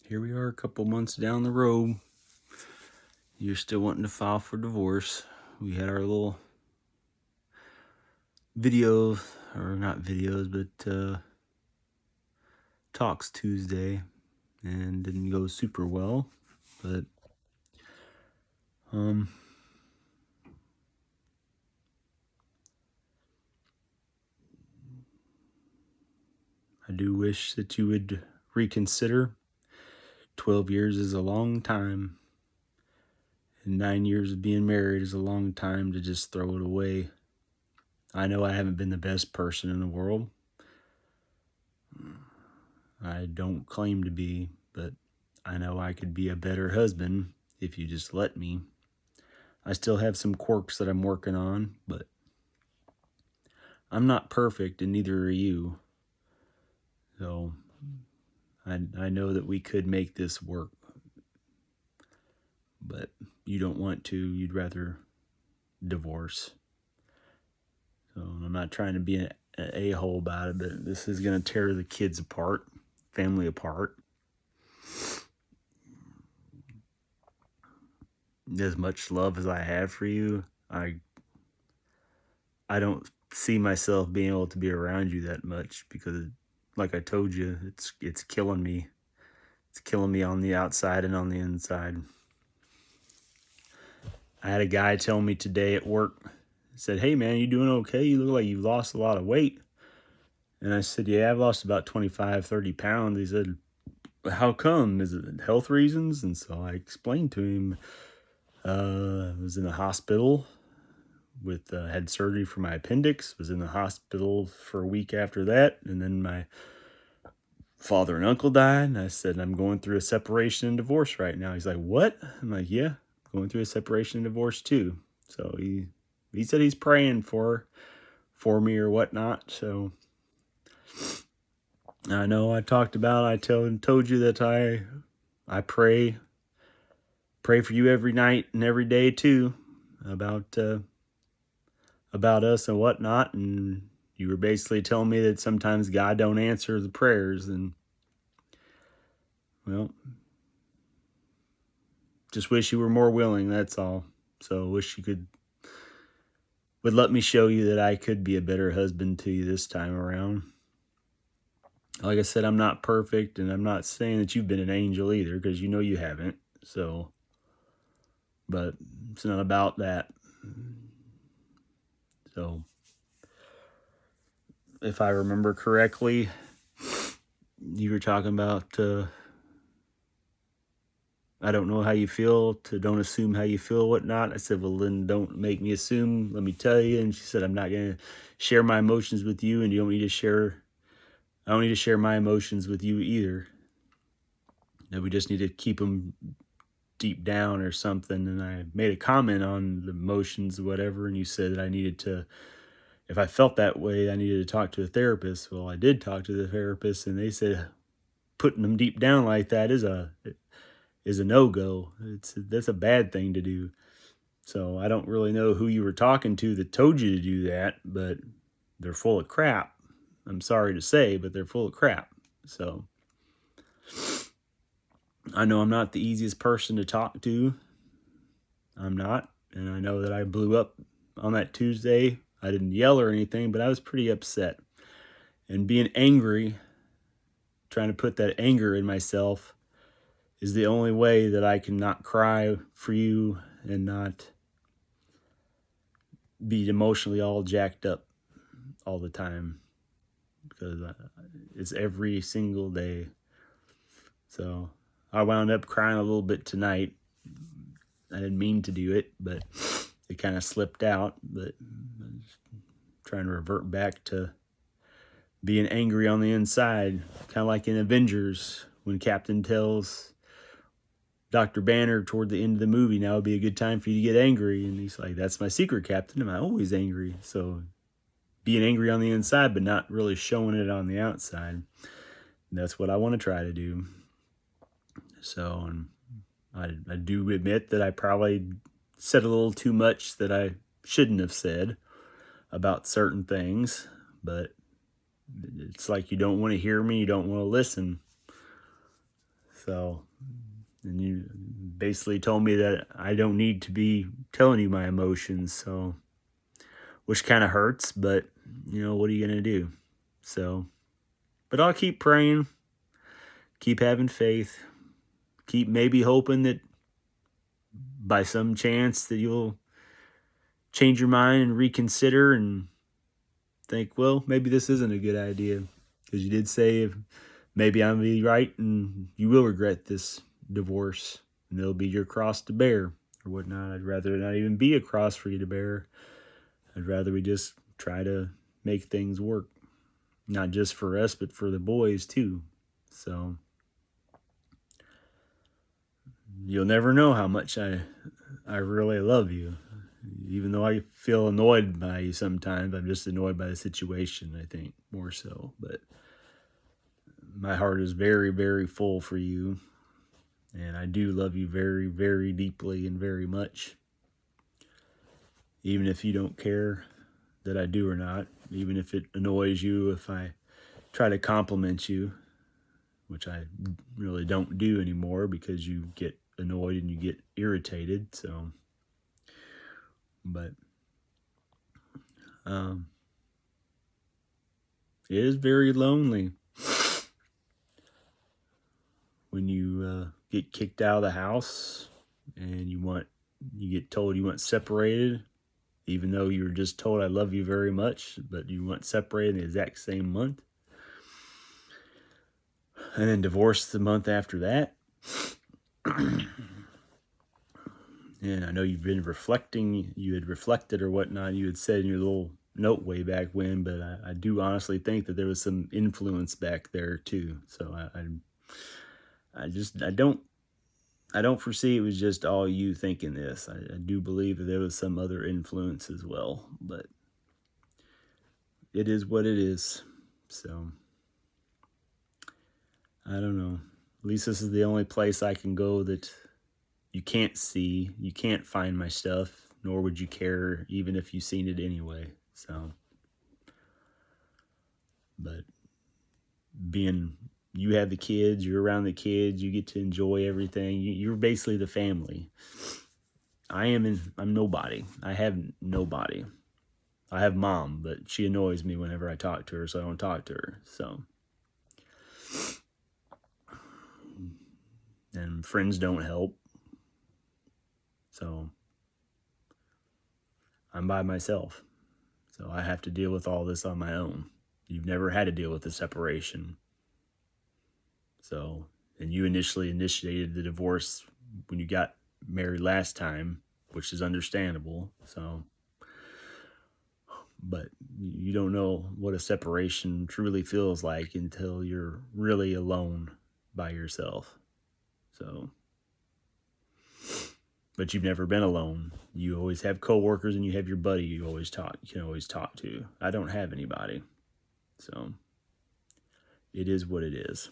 Here we are a couple months down the road. You're still wanting to file for divorce. We had our little videos, or not videos, but talks Tuesday, and didn't go super well. But I do wish that you would reconsider. 12 years is a long time, and 9 years of being married is a long time to just throw it away. I know I haven't been the best person in the world. I don't claim to be, but I know I could be a better husband if you just let me. I still have some quirks that I'm working on, but I'm not perfect, and neither are you. So I know that we could make this work, but you don't want to. You'd rather divorce. So I'm not trying to be an a-hole about it, but this is going to tear the kids apart, family apart. As much love as I have for you, I don't see myself being able to be around you that much because, like I told you, it's killing me. It's killing me on the outside and on the inside. I had a guy tell me today at work, said, "Hey man, you doing okay? You look like you've lost a lot of weight." And I said, "Yeah, I've lost about 25, 30 pounds." He said, "How come? Is it health reasons?" And so I explained to him, I was in the hospital with had surgery for my appendix, was in the hospital for a week after that, and then my father and uncle died. And I said, "I'm going through a separation and divorce right now." He's like, "What?" I'm like, "Yeah, going through a separation and divorce too." So he said he's praying for me or whatnot. So I know I told you that I pray for you every night and every day too about us and whatnot. And you were basically telling me that sometimes God don't answer the prayers, and well, just wish you were more willing. That's all. So wish you would let me show you that I could be a better husband to you this time around. Like I said, I'm not perfect, and I'm not saying that you've been an angel either, because you know you haven't. So, but it's not about that. So, if I remember correctly, you were talking about I don't know how you feel, to don't assume how you feel, whatnot. I said, "Well, then don't make me assume. Let me tell you." And she said, "I'm not going to share my emotions with you, and you don't need to share. I don't need to share my emotions with you either. And we just need to keep them deep down or something." And I made a comment on the emotions or whatever, and you said that I needed to, if I felt that way, I needed to talk to a therapist. Well, I did talk to the therapist, and they said putting them deep down like that is a no-go. That's a bad thing to do. So I don't really know who you were talking to that told you to do that, but they're full of crap. I'm sorry to say, but they're full of crap. So I know I'm not the easiest person to talk to. I'm not. And I know that I blew up on that Tuesday. I didn't yell or anything, but I was pretty upset. And being angry, trying to put that anger in myself, is the only way that I can not cry for you and not be emotionally all jacked up all the time, because it's every single day. So I wound up crying a little bit tonight. I didn't mean to do it, but it kind of slipped out. But I'm trying to revert back to being angry on the inside, kind of like in Avengers when Captain tells Dr. Banner toward the end of the movie, "Now would be a good time for you to get angry." And he's like, "That's my secret, Captain. I'm always angry." So being angry on the inside, but not really showing it on the outside. That's what I want to try to do. So I do admit that I probably said a little too much that I shouldn't have said about certain things, but it's like you don't want to hear me, you don't want to listen. So, and you basically told me that I don't need to be telling you my emotions. So, which kind of hurts, but what are you going to do? So, but I'll keep praying, keep having faith, keep maybe hoping that by some chance that you'll change your mind and reconsider and think, well, maybe this isn't a good idea. Because you did say maybe I'm be right and you will regret this divorce and it'll be your cross to bear or whatnot. I'd rather not even be a cross for you to bear. I'd rather we just try to make things work. Not just for us, but for the boys too. So you'll never know how much I really love you. Even though I feel annoyed by you sometimes, I'm just annoyed by the situation, I think, more so. But my heart is very, very full for you. And I do love you very, very deeply and very much. Even if you don't care that I do or not. Even if it annoys you if I try to compliment you, which I really don't do anymore because you get annoyed and you get irritated. So, but it is very lonely when you get kicked out of the house and you get told you want separated, even though you were just told I love you very much, but you want separated in the exact same month, and then divorced the month after that. And I know you've been reflecting, you had reflected or whatnot, you had said in your little note way back when, but I do honestly think that there was some influence back there too. So I don't foresee it was just all you thinking this. I do believe that there was some other influence as well, but it is what it is. So I don't know. At least this is the only place I can go that you can't see, you can't find my stuff, nor would you care even if you seen it anyway. So, but you have the kids, you're around the kids, you get to enjoy everything. You're basically the family. I'm nobody. I have nobody. I have mom, but she annoys me whenever I talk to her, so I don't talk to her. So, and friends don't help. So I'm by myself. So I have to deal with all this on my own. You've never had to deal with the separation. So, and you initially initiated the divorce when you got married last time, which is understandable. So, but you don't know what a separation truly feels like until you're really alone by yourself. So, but you've never been alone. You always have coworkers and you have your buddy you can always talk to. I don't have anybody. So it is what it is.